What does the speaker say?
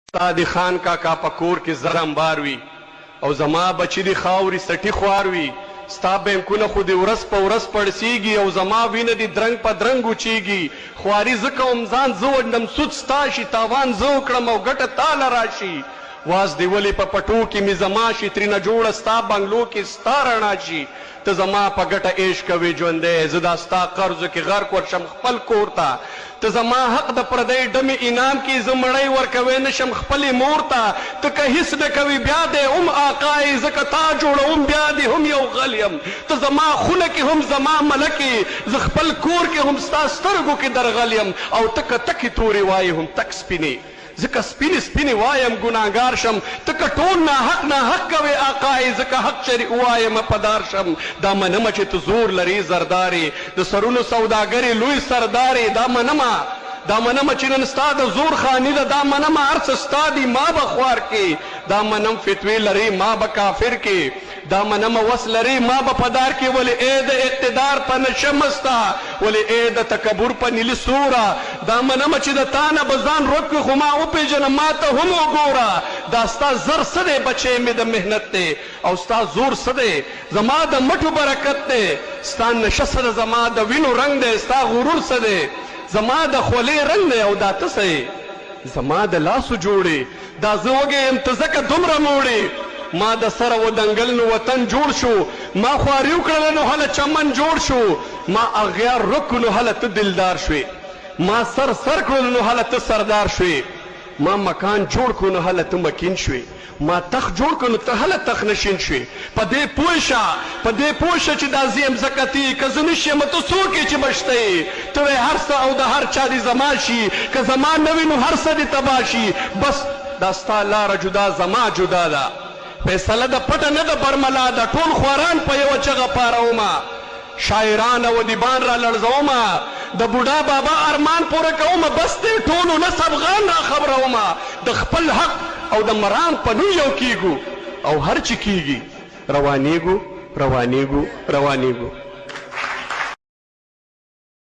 ستا د خان کاکا په کور کې زر انبار وي او زما بچي د خاورې سټي خوار وي ستا بینکونه خو د ورځ په ورځ پړسیږي او زما وینه د درنګ په درنګ وچیږي خواري زه کوم ځان زه وډنم سود ستا شي تاوان زه وکړم او ګټه تاله راشي واز دی ولې په پټو کې مې زما شي ترېنه جوړه ستا بنګلو کې ستا رڼا شي ته زما په ګټه عیش کوې ژوندی زه دا ستا قرضو کې غرق ورشم خپل کور ته ته زما حق د پردی ډمې انعام کې زه مړی ورکوی نشم خپلې مور ته ته که هېڅ نه کوي بیا دی هم آقا یې زه که تا جوړوم بیا دی هم یو غل یم ته زما خونه کې هم زما ملک یې زه خپل کور کې هم ستا سترګو کې درغل یم او ته که تکې تورې وایې هم تک سپینې ځکه سپینې سپینې وایم ګناهګار شم ته که ټول ناحق کوې آقا یې ځکه حق شرع ووایم پدار شم دا منمه چې ته زور لري زردارې د سرونو سوداګرې لوی سردارې دا منمه چې نن ستا د زور خاني ده دا منمه هر څه ستا دي ما به خوار کې دا منم فتوې لري ما به کافر کې دا منمه وس لري ما به پدار کې ولې ای د اقتدار په نشه مسته ولې ای د تکبر په نیلي سوره دا منمه چې د تا نه به ځان روک کړي خو ما وپېژنم ما ته هم وګوره دا ستا زر څه دی بچی مې د محنت دی او ستا زور څه دی زما د مټو برکت دی ستا نشه څه ده زما د وینو رنګ دی ستا غرور څه دی زما د خولې رنګ دی او دا ته څه زما د لاسو جوړې دا زه وږی یم ته ځکه دومره موړې ما د سره ودنګل نو وطن جوړ شو ما خواري وکړله نو هله چمن جوړ شو ما اغیار رک نو هله ته دلدار شوې ما سر کړلو نو هله ته سردار شوې ما مکان جوړ کړو نو هله ته مکین شوې ما تخت جوړ کړو نو ته هله تخت نشین شوې په دې پوه شه چې دا زه یم زکتي که زه نشي یم ته څوک یې چې بشته یې ته وایې هر څه او د هر چا دې زما شي که زما نه وي نو هر څه دې تباه شي بس دا ستا لاره جدا زما جدا ده فیصله د پټه نه د برملا ده ټول خواران په یوه چغه پارومه شاعران او ادیبان را لړزومه د بوډا بابا ارمان پوره کومه بس دی ټولو نس افغان را خبرومه د خپل حق او د مرام په نوم یو کیږو او هر چې کیږي روانېږو